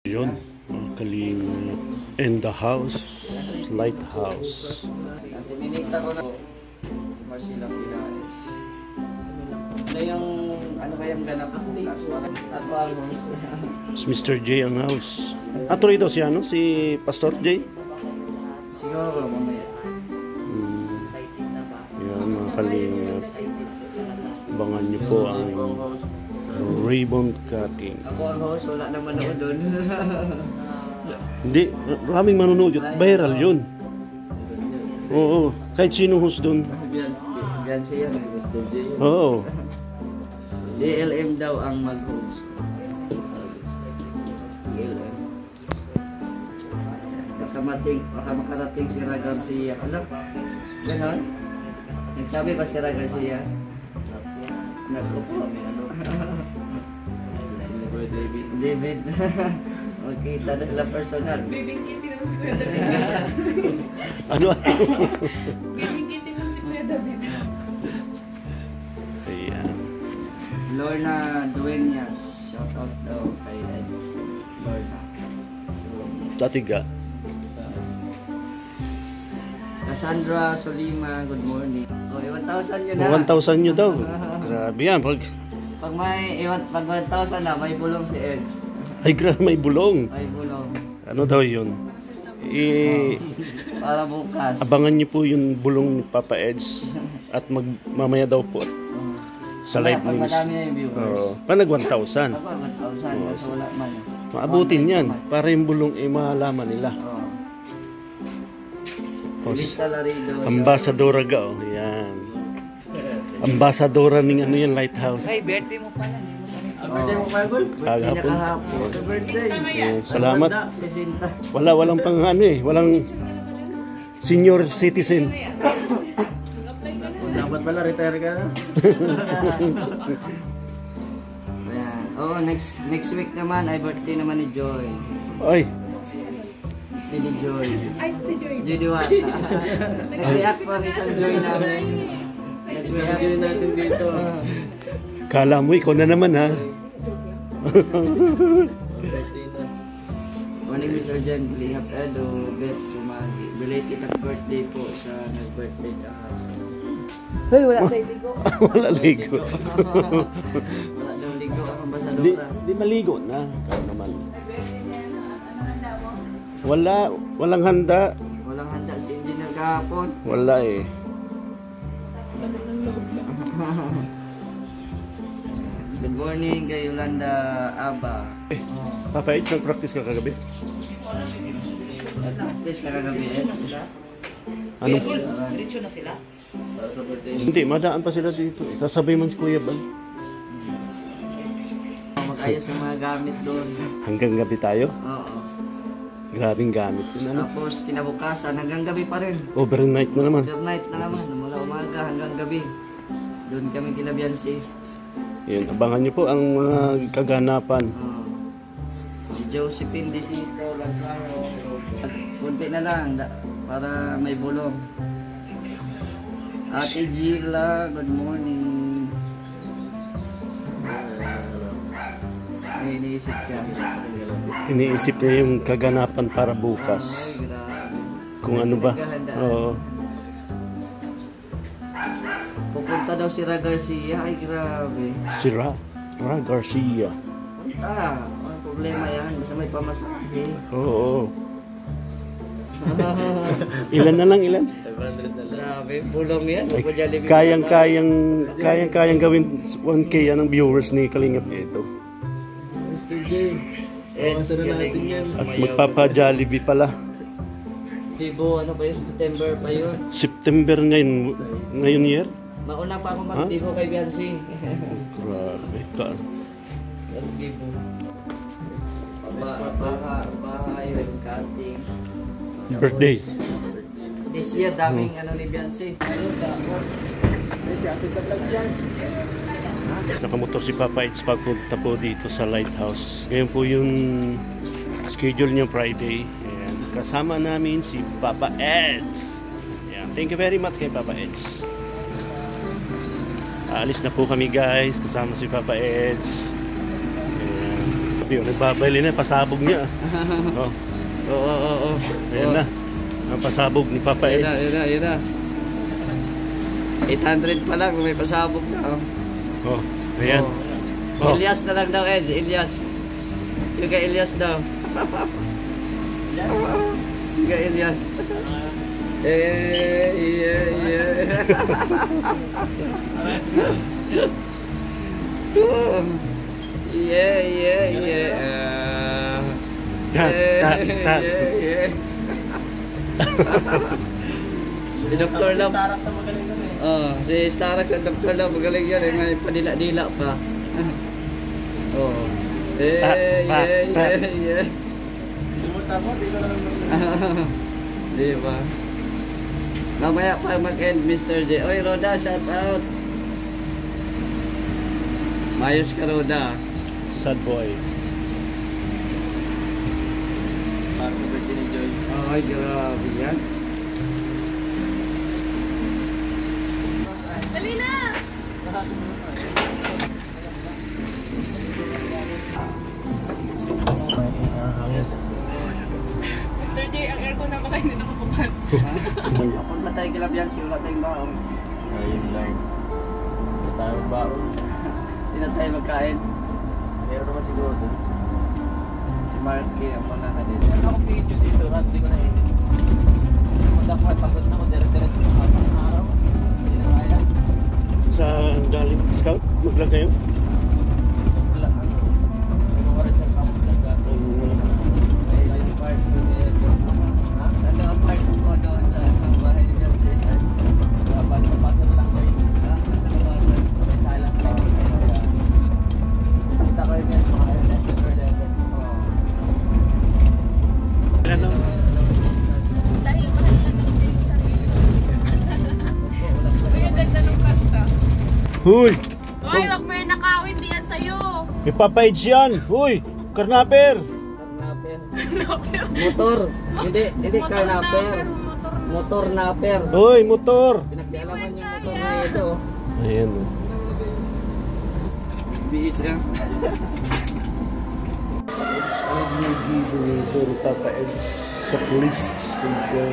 Yun, mga kalingap. And the house, lighthouse. Tininita ko na Marcela Pilares. Ano yung, ano kayang ganap na bukas? At Si Mr. J ang house. Ato rito si ano? Si Pastor J? siguro mamaya. Yan mga kalingap. Abangan niyo po ang ribbon cutting. Ako ang host, wala naman ako doon. Hindi, maraming manonood yun. Viral yun. Oo, kahit sino host doon. Beyonce yan, Mr. J. Oo. DLM daw ang mag-host. DLM. Baka makarating si Ra Garcia. Alam? Ganon? Nagsabi ba si Ra Garcia? Nagkupo. David. Okay, tada sila personal. Bibingkitin naman si Kuya David. Ano? Bibingkitin naman si Kuya David. Ayan. Lorna Dueñas. Shout out daw kay Eds. Lorna. Tatiga. Cassandra Solima, good morning. Oh, 1,000 yun na. 1,000 nyo daw. Grabe yan. Pag may 1,000 na, may bulong si Eds. Ay, grabe, may bulong. May bulong. Ano daw yun? Para bukas. Abangan niyo po yung bulong ni Papa Eds. At mamaya daw po sa live Pag news. madami na yung viewers. Panag 1,000. Ako, 1,000. Kasi wala man. Maabutin yan. Para yung bulong malaman nila. Lista Larido. Ambassadora ga, oh. Yan. Ambassadora ng ano yan, lighthouse. Ay, birthday mo pala. Birthday mo pala, Gul? Kagahapon. Happy birthday. Salamat. Jacinta. Walang pang ano eh. Walang senior citizen. Dapat pala retire ka na. Ayan. Oh, next week naman ay birthday naman ni Joy. Ay, Ni Joy. Ay, si Joy. Joy Diwata. Nag-react po ang isang Joy namin. Nag-react. Joy natin dito. kala mo ikaw na naman ha. Morning, Mr. Jen. Lihap Edo. Beth Sumagi. Belated at birthday po sa nag-birthday kahapon. Hoy, wala tayo ligo. Wala ligo. Wala daw ligo ang Di, ambasadora. di maligo na. Ikaw naman. Walang handa. Walang handa si engineer kahapon. Wala eh. Good morning kay Yolanda Aba. Papa Eds, nag-practice ka kagabi? Please kagabi sila. Ano? Diretso na sila. Para sa birthday. Hindi, madaan pa sila dito. Sasabay man si Kuya Bal. Mag-ayos ng mga gamit doon. Hanggang gabi tayo. Oo. Grabing gamit yun. Ano? Tapos kinabukasan hanggang gabi pa rin. Overnight na naman. Overnight na naman. Mula umaga hanggang gabi. Doon kami kina Beyonce. Yun, abangan nyo po ang mga kaganapan. Si Josephine dito, Lazaro. Kunti na lang para may bulong. Ate Gila, good morning. May iniisip ka. Iniisip niya yung kaganapan para bukas. Ay, grabe. Kung ano ba. Naghahandaan. Oo. Pupunta daw si Ra Garcia. Ay, grabe. Si Ra Garcia. Punta. Ang problema yan. Basta may pamasahe. Oo. Ilan na lang, ilan? 500 na lang. Grabe, bulong yan. Ay, Jollibee kayang gawin 1K yan ang viewers ni Kalingap ito. Mr. J. Eds, galing. At magpapa-Jollibee pala. Dibo, ano ba yun? September pa yun. September ngayon year? Mauna pa ako mag-dibo kay Beyonce. Grabe ka. Mag-dibo. Bahay, red cutting. Birthday. This year, daming ano ni Beyonce. Nakamotor si Papa Eds pagpunta po dito sa lighthouse. Ngayon po yung schedule niya Friday. Ayan. Kasama namin si Papa Eds. Ayan. Thank you very much kay Papa Eds. Aalis na po kami guys. Kasama si Papa Eds. Ayan. Grabe, nagbabayli na, pasabog niya. Oh, Oo. ayan na. Ang pasabog ni Papa Yun Eds. na. 800 pa lang kung may pasabog na. Oh, ayan. Oh. Oh. Elias na lang daw, Eds. Elias. Yung kay Elias daw. Yung kay Elias. Si Dr. Love. Si Starak sa Dr. Love. Magaling yan. May padila-dila pa. Oh. Di ba? Mamaya pa mag-end, Mr. J. Oy, Roda, shout out. Mayos ka, Roda. Sad boy. Para sa birthday ni Joy. Ay, grabe yan. Dali na! Mr. J, ang aircon na baka hindi nakabukas. Kapag na tayo kilabyan, wala tayong baong. Ayun lang. Hindi tayo baon. Hindi na tayo magkain. Meron naman siguro doon. Si Marky, ang muna na din. Meron akong video dito, rat, di ko na eh. Dapat pagod na ako, dire-diretso ng araw. Hindi na kaya. Sa galing scout, maglag kayo? Wala, ano. Meron ka rin sa kapag nagagawa. Ay, yung part ko niya. Ha? Ano ang part mo doon sa bahay ni John C? Balik ka pasa na lang kayo. May silence pa. Bisita ko yun yan, mga 11 or 11. Ano? Dahil mahal lang ang day sa sarili. Uy, ang ganda ng kanta. Huy! Uy, wag mo yung nakawin, di yan sa'yo. May Papa Eds yan! Huy! Karnaper! Karnaper. Motor. Hindi karnaper. Motor naper. Huy, motor! Pinagdialaman yung motor na ito. Ayan. Biis yan. Eds audio giveaway for Papa Eds sa police station.